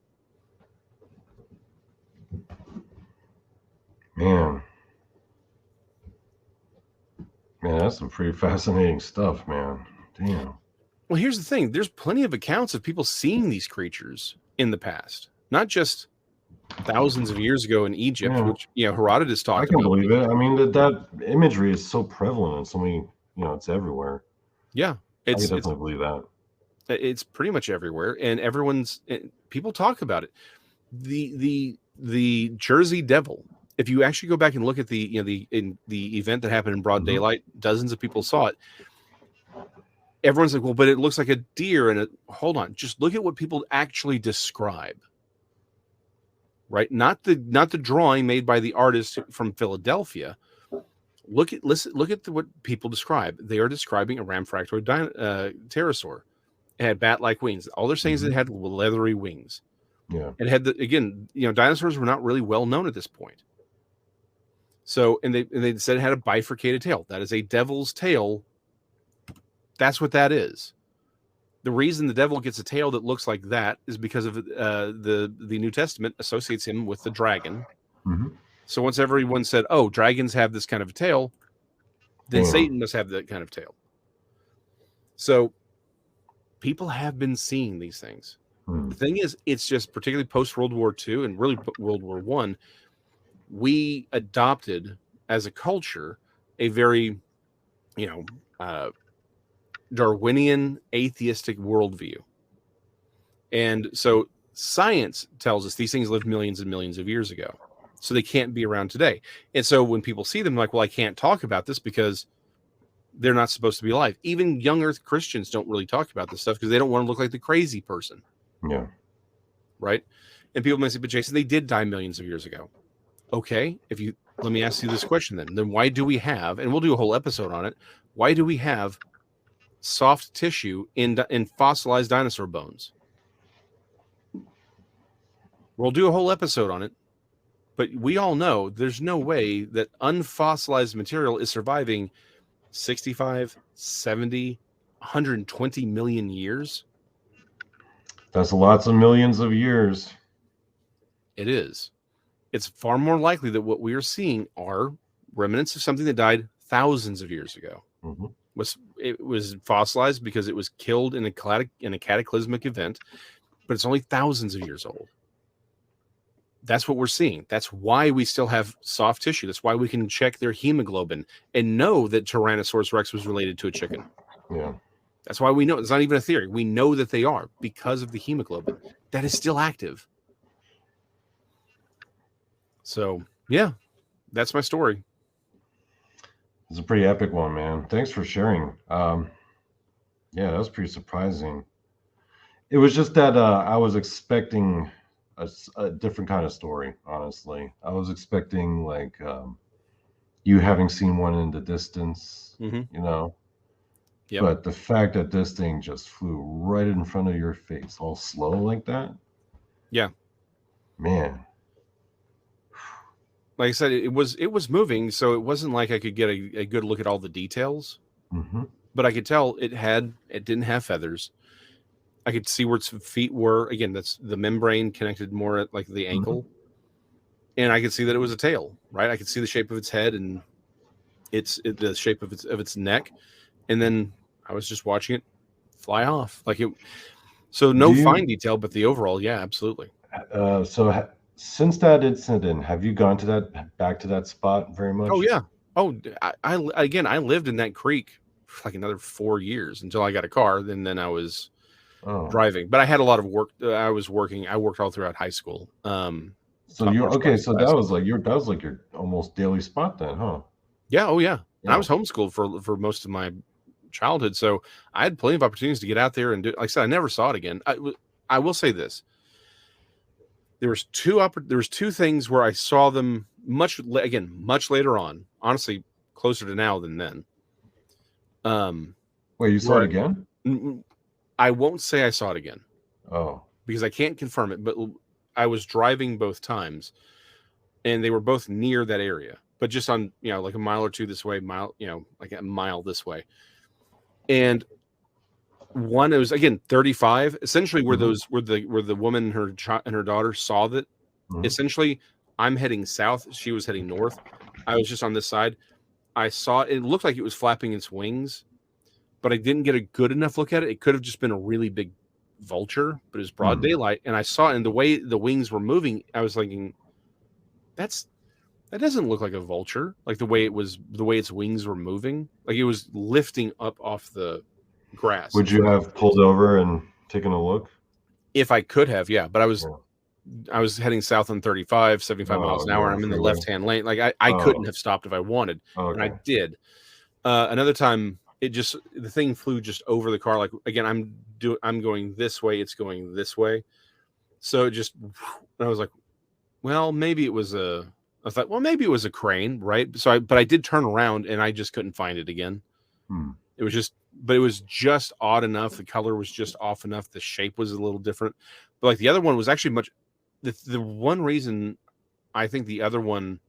A: Man, that's some pretty fascinating stuff, man. Damn.
B: Well, here's the thing. There's plenty of accounts of people seeing these creatures in the past, not just thousands of years ago in Egypt, which Herodotus talked about.
A: I can believe it. I mean, that imagery is so prevalent in so many it's everywhere.
B: Yeah,
A: I can definitely believe that.
B: It's pretty much everywhere, and people talk about it. The Jersey Devil. If you actually go back and look at the event that happened in broad daylight, dozens of people saw it. Everyone's like, well, but it looks like a deer. And hold on, just look at what people actually describe. Right, not the drawing made by the artist from Philadelphia. Look at what people describe. They are describing a ramfractoid pterosaur. It had bat-like wings. All they're saying is it had leathery wings.
A: Yeah.
B: It had dinosaurs were not really well known at this point. So, and they said it had a bifurcated tail. That is a devil's tail. That's what that is. The reason the devil gets a tail that looks like that is because of the New Testament associates him with the dragon.
A: Mm-hmm.
B: So once everyone said, "Oh, dragons have this kind of a tail," then Satan must have that kind of tail. So people have been seeing these things. The thing is, it's just particularly post World War II and really World War I, we adopted as a culture a very, Darwinian atheistic worldview. And so science tells us these things lived millions and millions of years ago. So they can't be around today. And so when people see them, like, well, I can't talk about this because they're not supposed to be alive. Even young Earth Christians don't really talk about this stuff because they don't want to look like the crazy person.
A: Yeah.
B: Right. And people might say, but Jason, they did die millions of years ago. Okay. Let me ask you this question then why do we have, and we'll do a whole episode on it. Why do we have soft tissue in fossilized dinosaur bones? We'll do a whole episode on it, but we all know there's no way that unfossilized material is surviving 65, 70, 120 million years.
A: That's lots of millions of years.
B: It is. It's far more likely that what we are seeing are remnants of something that died thousands of years ago.
A: Mm-hmm.
B: It was fossilized because it was killed in a cataclysmic event, but it's only thousands of years old. That's what we're seeing. That's why we still have soft tissue. That's why we can check their hemoglobin and know that Tyrannosaurus Rex was related to a chicken.
A: Yeah.
B: That's why we know. It's not even a theory. We know that they are because of the hemoglobin that is still active. So, yeah, that's my story.
A: It's a pretty epic one, man. Thanks for sharing. Yeah, that was pretty surprising. It was just that I was expecting a different kind of story, honestly. I was expecting like you having seen one in the distance, Yep. But the fact that this thing just flew right in front of your face, all slow like that.
B: Yeah.
A: Man.
B: Like I said, it was moving, so it wasn't like I could get a good look at all the details.
A: Mm-hmm.
B: But I could tell it didn't have feathers. I could see where its feet were. Again, that's the membrane connected more at like the ankle. Mm-hmm. And I could see that it was a tail, right? I could see the shape of its head and the shape of its neck. And then I was just watching it fly off. So no fine detail, but the overall, yeah, absolutely.
A: Since that incident, have you gone back to that spot very much?
B: Oh yeah. Oh, I lived in that creek for like another 4 years until I got a car. Then I was driving, but I had a lot of work. I was working. I worked all throughout high school.
A: So you're okay. So that was like your almost daily spot then, huh?
B: Yeah. Oh yeah. And I was homeschooled for most of my childhood, so I had plenty of opportunities to get out there and do. Like I said, I never saw it again. I will say this. There was two things where I saw them much later on. Honestly, closer to now than then.
A: Wait, you saw it again?
B: I won't say I saw it again.
A: Oh, because
B: I can't confirm it. But I was driving both times, and they were both near that area, but just on like a mile or two this way, like a mile this way. And one, it was again 35, essentially where mm-hmm. where the woman and her daughter saw that. Mm-hmm. Essentially, I'm heading south, she was heading north. I was just on this side. I saw it looked like it was flapping its wings, but I didn't get a good enough look at it. It could have just been a really big vulture, but it was broad mm-hmm. daylight, and I saw it, and the way the wings were moving, I was thinking, that's that doesn't look like a vulture. Like the way its wings were moving, like it was lifting up off the grass.
A: Would you have pulled over and taken a look?
B: If I could have, yeah. But I was heading south on 35, 75 miles an hour. I'm in the left-hand lane. Like I couldn't have stopped if I wanted, and I did. Another time, the thing flew just over the car. Like again, I'm going this way. It's going this way. So I was like, well, maybe it was I thought, well, maybe it was a crane, right? But I did turn around and I just couldn't find it again. It was just odd enough. The color was just off enough. The shape was a little different. But like the other one was actually the one reason I think the other one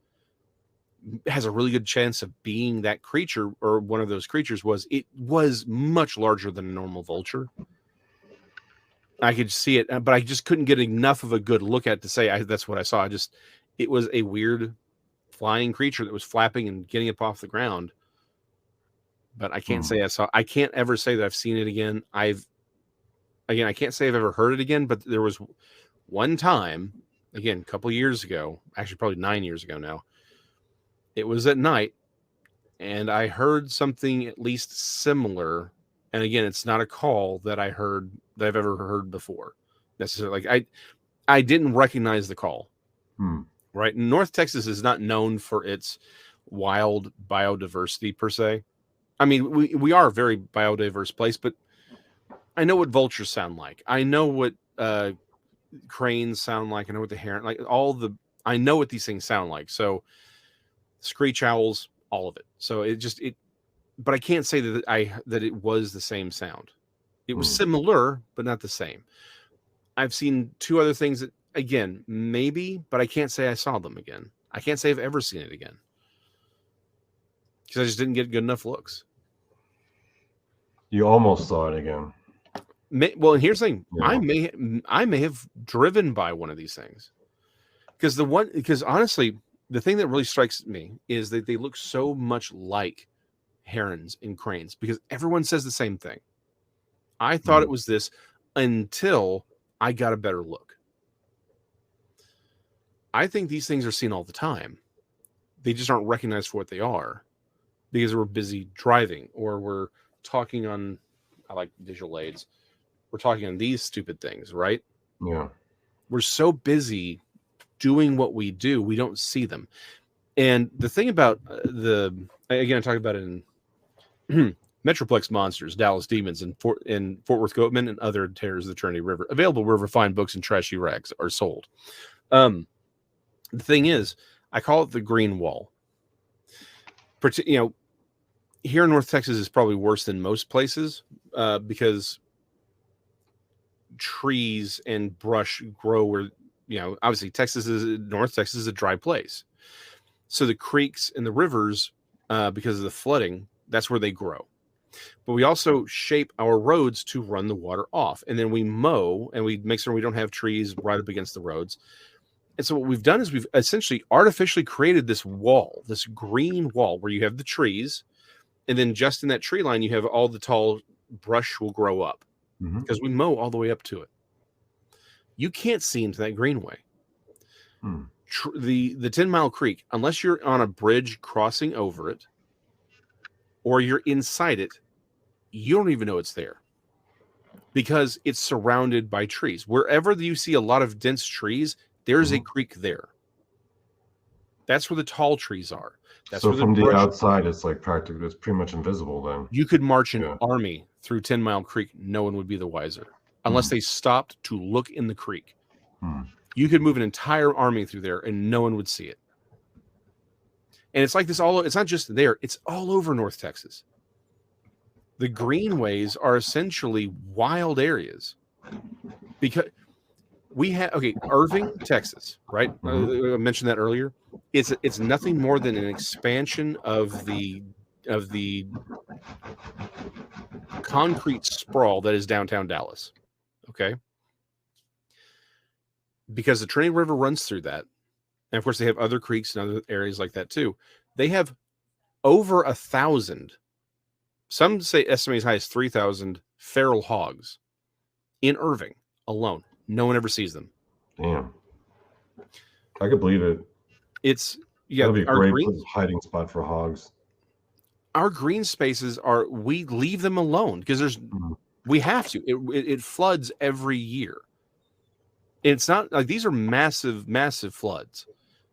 B: has a really good chance of being that creature or one of those creatures was it was much larger than a normal vulture. I could see it, but I just couldn't get enough of a good look at it to say that's what I saw. It was a weird flying creature that was flapping and getting up off the ground. But I can't say I can't ever say that I've seen it again. I can't say I've ever heard it again, but there was one time, again, a couple years ago, actually probably 9 years ago now. It was at night and I heard something at least similar. And again, it's not a call that I've ever heard before necessarily. Like I didn't recognize the call. Right. North Texas is not known for its wild biodiversity per se. I mean, we are a very biodiverse place, but I know what vultures sound like. I know what cranes sound like. I know what the heron, I know what these things sound like. So screech owls, all of it. So but I can't say that it was the same sound. It was similar, but not the same. I've seen two other things that, again, maybe, but I can't say I saw them again. I can't say I've ever seen it again because I just didn't get good enough looks.
A: You almost saw it again.
B: Well, and here's the thing: yeah. I may have driven by one of these things because honestly, the thing that really strikes me is that they look so much like herons and cranes because everyone says the same thing. I thought it was this until I got a better look. I think these things are seen all the time. They just aren't recognized for what they are because we're busy driving or we're talking on, I like visual aids. We're talking on these stupid things, right?
A: Yeah.
B: We're so busy doing what we do, we don't see them. And the thing about again, I talked about it in Metroplex Monsters, Dallas Demons, and Fort Worth Goatman and Other Terrors of the Trinity River. Available wherever fine books and trashy rags are sold. The thing is, I call it the green wall. Here in North Texas is probably worse than most places because trees and brush grow where, obviously North Texas is a dry place. So the creeks and the rivers, because of the flooding, that's where they grow. But we also shape our roads to run the water off. And then we mow and we make sure we don't have trees right up against the roads. And so what we've done is we've essentially artificially created this wall, this green wall where you have the trees. And then just in that tree line, you have all the tall brush will grow up because we mow all the way up to it. You can't see into that greenway. The 10 Mile Creek, unless you're on a bridge crossing over it or you're inside it, you don't even know it's there because it's surrounded by trees. Wherever you see a lot of dense trees, there's a creek there. That's where the tall trees are. That's
A: so from the outside, it's like practically, it's pretty much invisible then.
B: You could march an army through 10 Mile Creek. No one would be the wiser unless they stopped to look in the creek. You could move an entire army through there and no one would see it. And it's like this it's not just there, it's all over North Texas. The greenways are essentially wild areas because we have, Irving, Texas, right? I mentioned that earlier. It's nothing more than an expansion of the concrete sprawl that is downtown Dallas. Okay. Because the Trinity River runs through that. And of course they have other creeks and other areas like that too. They have over 1,000, some say estimate as high as 3,000 feral hogs in Irving alone. No one ever sees them.
A: Damn. I could believe it.
B: It's, Yeah,
A: That'd be a great hiding spot for hogs.
B: Our green spaces we leave them alone because we have to. It floods every year. It's not like these are massive, massive floods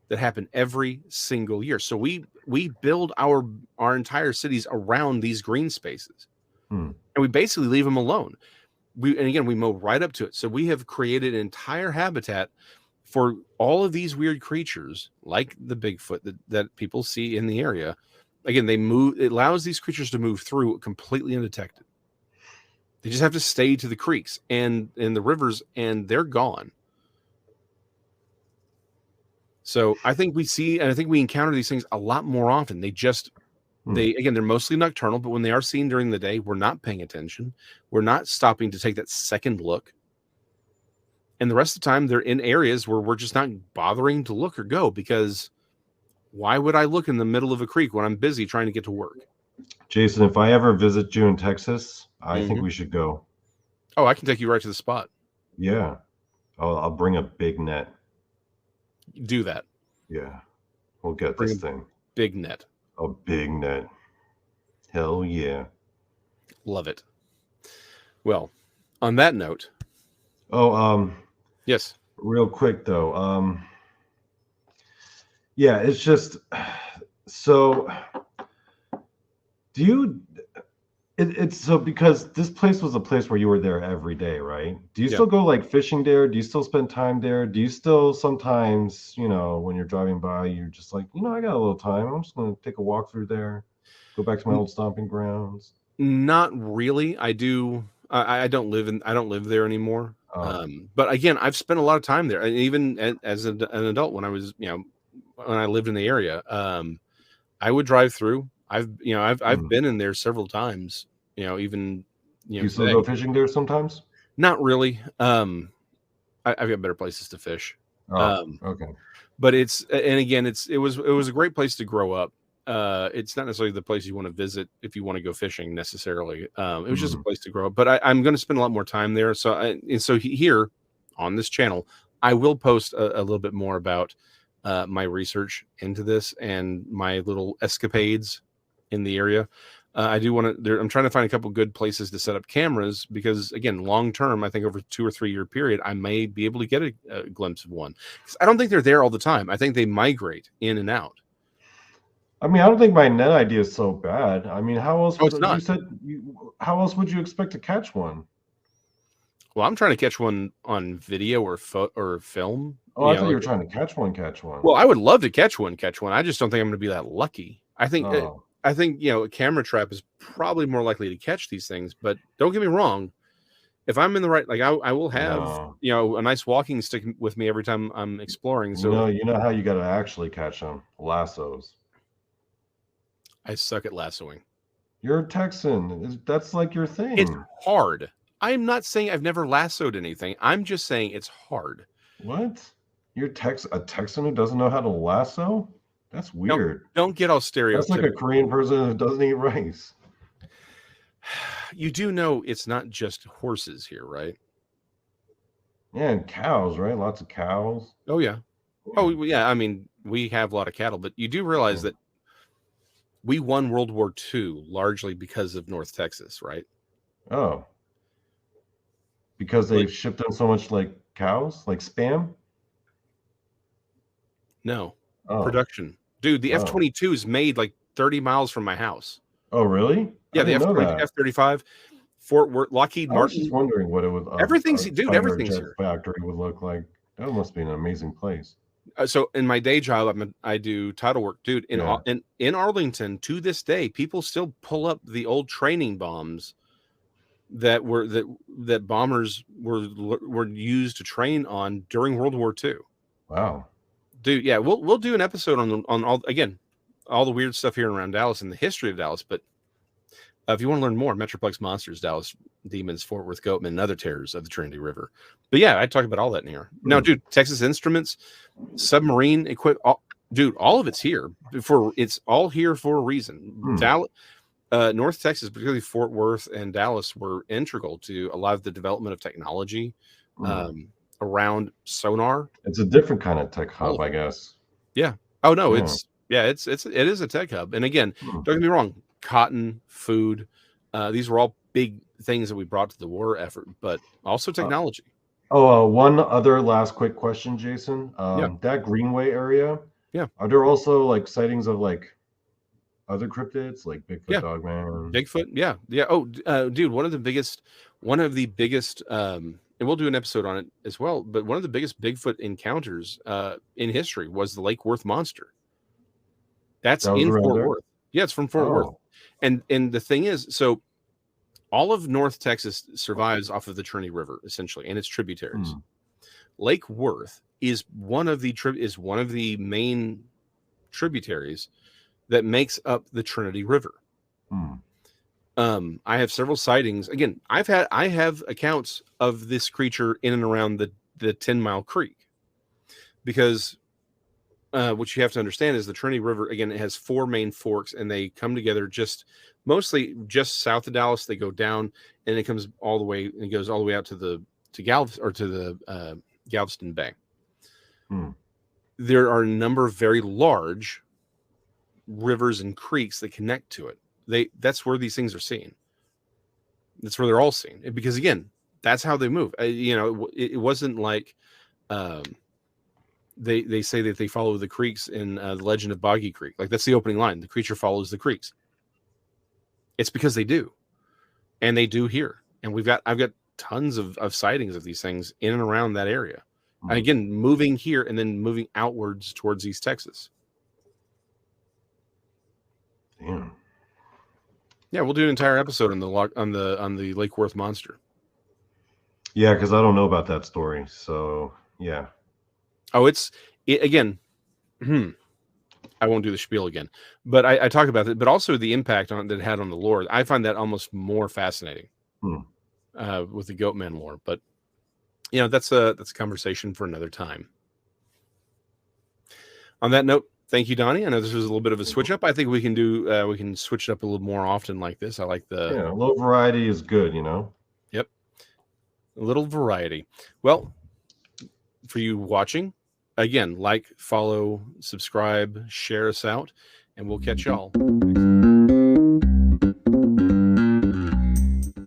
B: that happen every single year. So we build our entire cities around these green spaces, and we basically leave them alone. And again, we mow right up to it. So we have created an entire habitat for all of these weird creatures, like the Bigfoot that people see in the area. Again, it allows these creatures to move through completely undetected. They just have to stay to the creeks and the rivers, and they're gone. So I think we encounter these things a lot more often. They're mostly nocturnal, but when they are seen during the day, we're not paying attention. We're not stopping to take that second look. And the rest of the time, they're in areas where we're just not bothering to look or go, because why would I look in the middle of a creek when I'm busy trying to get to work?
A: Jason, if I ever visit you in Texas, I think we should go.
B: Oh, I can take you right to the spot.
A: Yeah. I'll bring a big net.
B: Do that.
A: Yeah. We'll get this thing.
B: Big net.
A: A big net. Hell yeah.
B: Love it. Well, on that note. Yes.
A: Real quick though. Yeah, it's just so because this place was a place where you were there every day, right? Do you still go like fishing there? Do you still spend time there? Do you still sometimes, when you're driving by, you're just like, I got a little time. I'm just going to take a walk through there, go back to my old stomping grounds.
B: Not really. I do. I don't live there anymore. But again, I've spent a lot of time there, and even as an adult, when I was, when I lived in the area, I would drive through. I've been in there several times. Even
A: you still go fishing there sometimes?
B: Not really. I've got better places to fish.
A: Okay.
B: But it was a great place to grow up. It's not necessarily the place you want to visit if you want to go fishing necessarily. It was just a place to grow up. But I'm going to spend a lot more time there. So here on this channel, I will post a little bit more about my research into this and my little escapades in the area. I'm trying to find a couple good places to set up cameras because, again, long term, I think over 2 or 3 year period, I may be able to get a glimpse of one. I don't think they're there all the time. I think they migrate in and out.
A: I mean, I don't think my net idea is so bad. I mean, how else? How else would you expect to catch one?
B: Well, I'm trying to catch one on video or film.
A: Oh, I thought you were trying to catch one.
B: Well, I would love to catch one. I just don't think I'm going to be that lucky. I think a camera trap is probably more likely to catch these things. But don't get me wrong. If I'm in the right, I will have a nice walking stick with me every time I'm exploring. So
A: you know how you got to actually catch them? Lassos.
B: I suck at lassoing.
A: You're a Texan. That's like your thing.
B: It's hard. I'm not saying I've never lassoed anything. I'm just saying it's hard.
A: What? You're a Texan who doesn't know how to lasso? That's weird.
B: Don't get all stereotypical.
A: That's like a Korean person who doesn't eat rice.
B: You do know it's not just horses here, right?
A: Yeah, and cows, right? Lots of cows.
B: Oh, yeah. Oh, yeah. I mean, we have a lot of cattle, but you do realize that we won World War II largely because of North Texas, right?
A: Oh. Because they shipped in so much like cows, like spam?
B: No. Production. Dude, the F-22 is made like 30 miles from my house.
A: Oh, really?
B: Yeah, the F-35, Fort Worth, Lockheed Martin.
A: I was just wondering what it was.
B: Everything's here.
A: Factory would look like. That must be an amazing place.
B: So in my day job, I do title work, dude. In Arlington, to this day, people still pull up the old training bombs that bombers were used to train on during World War II.
A: Wow,
B: dude. Yeah, we'll do an episode on all the weird stuff here around Dallas and the history of Dallas. But if you want to learn more, Metroplex Monsters, Dallas Demons, Fort Worth Goatmen, and other terrors of the Trinity River. But yeah, I talk about all that in here. Now, dude, Texas Instruments, submarine equipment, all of it's here. It's all here for a reason. Dallas, North Texas, particularly Fort Worth and Dallas, were integral to a lot of the development of technology around sonar.
A: It's a different kind of tech hub, I guess.
B: Yeah. Oh no,
A: Yeah.
B: it is a tech hub. And again,
A: Hmm.
B: don't get me wrong, cotton, food, these were all big things that we brought to the war effort, but also technology.
A: One other last quick question, Jason.
B: Yeah,
A: That Greenway area,
B: yeah,
A: are there also like sightings of like other cryptids, like Bigfoot,
B: yeah.
A: Dogman?
B: Bigfoot, yeah, yeah. Oh, dude, one of the biggest, and we'll do an episode on it as well. But one of the biggest Bigfoot encounters in history was the Lake Worth monster. That's
A: That was
B: in
A: around
B: Fort
A: there?
B: Worth. Yeah, it's from Fort Worth.
A: Oh.
B: And the thing is, so all of North Texas survives off of the Trinity River essentially and its tributaries.
A: Hmm.
B: Lake Worth is one of the main tributaries that makes up the Trinity River.
A: Hmm.
B: I have several sightings. Again, I have accounts of this creature in and around the 10 Mile Creek, because what you have to understand is the Trinity River, again, it has four main forks and they come together mostly just south of Dallas. They go down and it comes all the way and it goes all the way out to the Galveston Bay.
A: Hmm.
B: There are a number of very large rivers and creeks that connect to it. That's where these things are seen. That's where they're all seen, because again, that's how they move. It wasn't like they say that they follow the creeks in the Legend of Boggy Creek. Like, that's the opening line: the creature follows the creeks. It's because they do, and they do here. And I've got tons of sightings of these things in and around that area.
A: Hmm.
B: And again, moving here and then moving outwards towards East Texas.
A: Damn.
B: Yeah, we'll do an entire episode on the Lake Worth monster.
A: Yeah, because I don't know about that story. So yeah.
B: Oh, again. I won't do the spiel again, but I talk about it, but also the impact that it had on the lore. I find that almost more fascinating with the Goatman lore. But that's a conversation for another time. On that note, thank you, Donnie. I know this was a little bit of a switch up. I think we can switch it up a little more often like this. I like
A: a little variety is good,
B: Yep, a little variety. Well, for you watching, again, like, follow, subscribe, share us out, and we'll catch y'all next time.